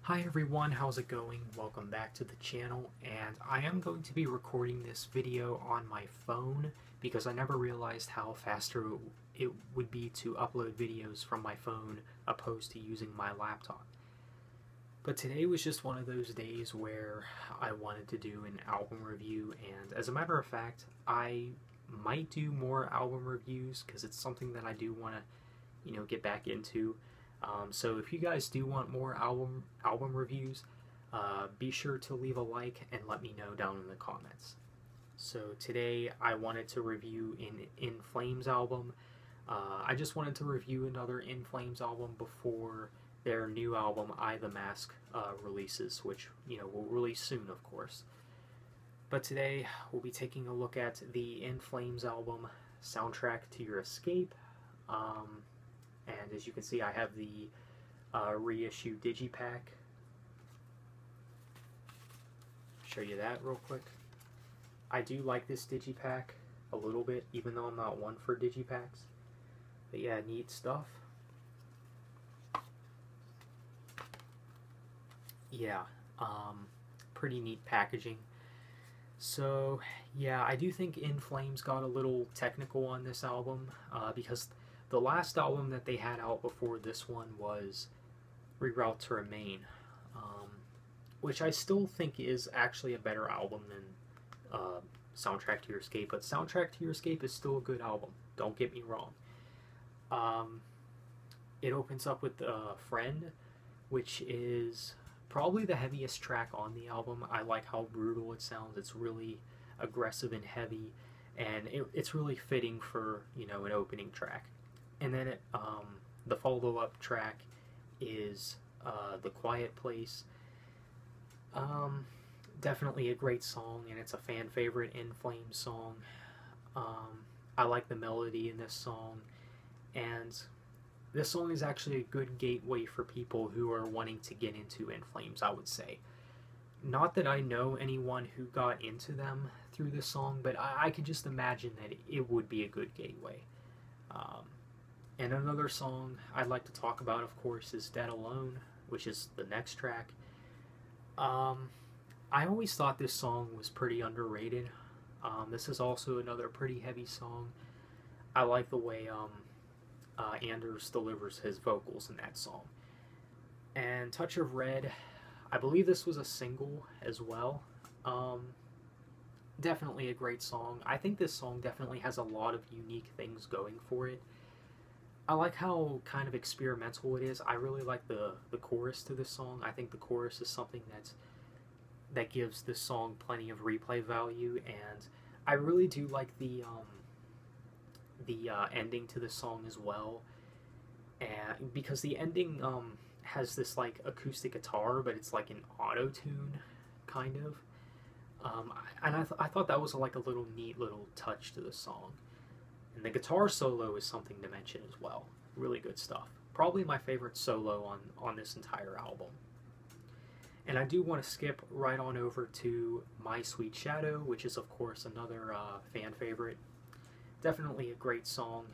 Hi everyone, how's it going? Welcome back to the channel, and I am going to be recording this video on my phone because I never realized how faster it would be to upload videos from my phone opposed to using my laptop. But today was just one of those days where I wanted to do an album review, and as a matter of fact, I might do more album reviews because it's something that I do want to, get back into. So if you guys do want more album reviews, be sure to leave a like and let me know down in the comments. So today I wanted to review an In Flames album. I just wanted to review another In Flames album before their new album I the Mask releases, which will release soon, of course. But today we'll be taking a look at the In Flames album, Soundtrack to Your Escape. And as you can see, I have the reissue digipack. Show you that real quick. I do like this digipack a little bit, even though I'm not one for digipacks. But yeah, neat stuff. Yeah, pretty neat packaging. So yeah, I do think In Flames got a little technical on this album because the last album that they had out before this one was Reroute to Remain, which I still think is actually a better album than Soundtrack to Your Escape, but Soundtrack to Your Escape is still a good album, don't get me wrong. It opens up with Friend, which is probably the heaviest track on the album. I like how brutal it sounds. It's really aggressive and heavy, and it's really fitting for an opening track. And then the follow-up track is The Quiet Place. Definitely a great song, and it's a fan favorite In Flames song. I like the melody in this song, and this song is actually a good gateway for people who are wanting to get into In Flames, I would say. Not that I know anyone who got into them through this song, but I could just imagine that it would be a good gateway. And another song I'd like to talk about, of course, is Dead Alone, which is the next track. I always thought this song was pretty underrated. This is also another pretty heavy song. I like the way Anders delivers his vocals in that song. And Touch of Red, I believe this was a single as well. Definitely a great song. I think this song definitely has a lot of unique things going for it. I like how kind of experimental it is. I really like the chorus to this song. I think the chorus is something that gives this song plenty of replay value, and I really do like the ending to the song as well. And because the ending has this like acoustic guitar, but it's like an auto tune kind of. And I thought that was like a little neat little touch to the song. And the guitar solo is something to mention as well. Really good stuff. Probably my favorite solo on this entire album. And I do want to skip right on over to My Sweet Shadow, which is of course another fan favorite. Definitely a great song.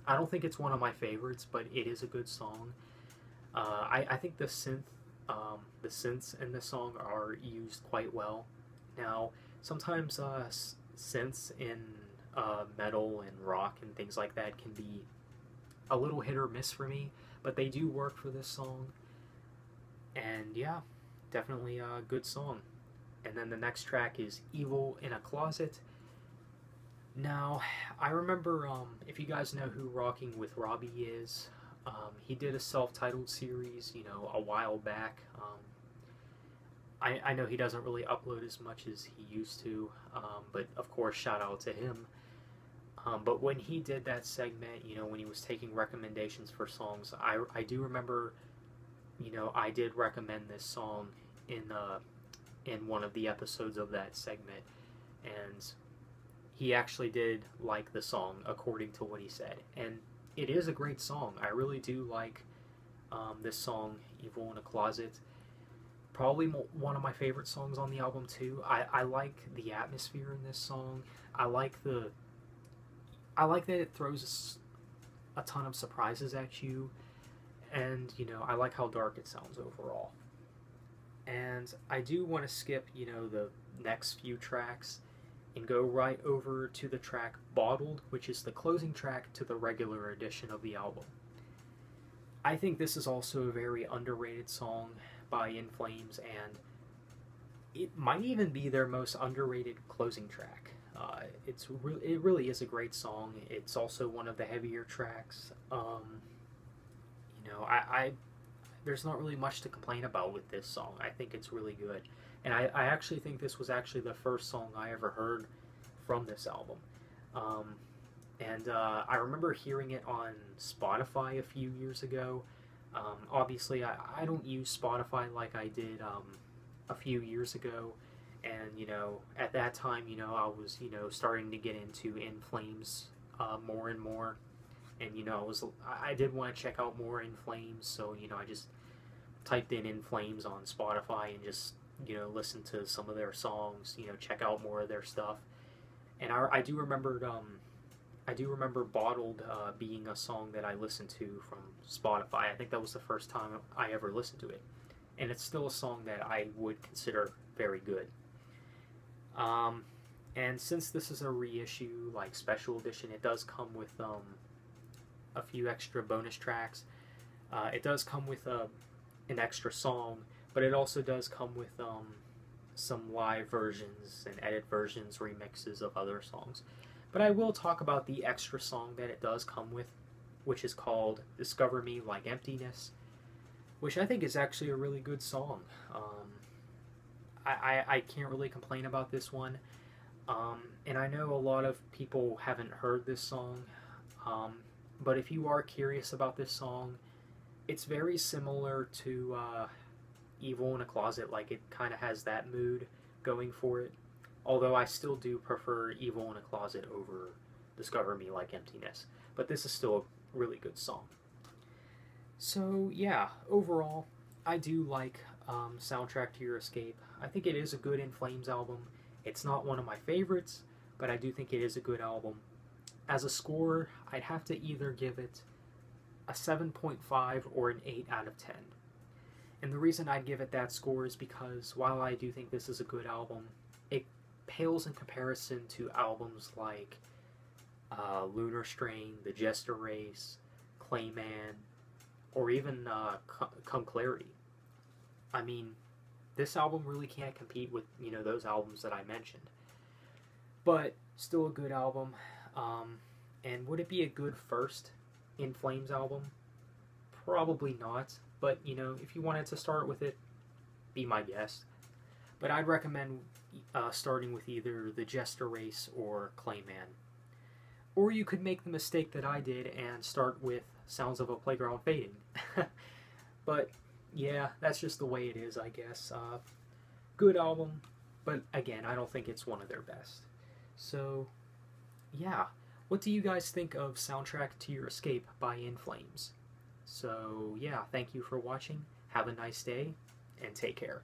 I don't think it's one of my favorites, but it is a good song. I think the synths in this song are used quite well. Now, sometimes synths in metal and rock and things like that can be a little hit or miss for me, but they do work for this song. And yeah, definitely a good song. And then the next track is Evil in a Closet. Now, I remember, if you guys know who Rocking with Robbie is, he did a self-titled series, a while back. I know he doesn't really upload as much as he used to, but of course, shout out to him. But when he did that segment, when he was taking recommendations for songs, I do remember, I did recommend this song in one of the episodes of that segment, and he actually did like the song according to what he said, and it is a great song. I really do like this song, Evil in a Closet. Probably one of my favorite songs on the album too. I like the atmosphere in this song. I like that it throws a ton of surprises at you, and you know, I like how dark it sounds overall. And I do want to skip, you know, the next few tracks and go right over to the track Bottled, which is the closing track to the regular edition of the album. I think this is also a very underrated song by In Flames, and it might even be their most underrated closing track. It really is a great song. It's also one of the heavier tracks. You know, I there's not really much to complain about with this song. I think it's really good, and I actually think this was actually the first song I ever heard from this album. Um, and I remember hearing it on Spotify a few years ago. Obviously, I don't use Spotify like I did a few years ago, and you know, at that time, you know, I was, you know, starting to get into In Flames more and more, and you know, I did want to check out more In Flames, so you know, I just typed In Flames on Spotify and just, you know, listened to some of their songs, you know, check out more of their stuff, and I do remember Bottled being a song that I listened to from Spotify. I think that was the first time I ever listened to it. And it's still a song that I would consider very good. And since this is a reissue, like special edition, it does come with a few extra bonus tracks. It does come with an extra song, but it also does come with some live versions and edit versions, remixes of other songs. But I will talk about the extra song that it does come with, which is called Discover Me Like Emptiness, which I think is actually a really good song. I can't really complain about this one. And I know a lot of people haven't heard this song, but if you are curious about this song, it's very similar to Evil in a Closet. Like, it kind of has that mood going for it. Although I still do prefer Evil in a Closet over Discover Me Like Emptiness. But this is still a really good song. So yeah, overall, I do like Soundtrack to Your Escape. I think it is a good In Flames album. It's not one of my favorites, but I do think it is a good album. As a score, I'd have to either give it a 7.5 or an 8 out of 10. And the reason I'd give it that score is because while I do think this is a good album, it pales in comparison to albums like Lunar Strain, The Jester Race, Clayman, or even Come Clarity. I mean, this album really can't compete with, you know, those albums that I mentioned. But still a good album. And would it be a good first In Flames album? Probably not. But, you know, if you wanted to start with it, be my guest. But I'd recommend starting with either The Jester Race or Clayman. Or you could make the mistake that I did and start with Sounds of a Playground Fading. But yeah, that's just the way it is, I guess. Good album, but again, I don't think it's one of their best. So yeah, what do you guys think of Soundtrack to Your Escape by In Flames? So yeah, thank you for watching. Have a nice day, and take care.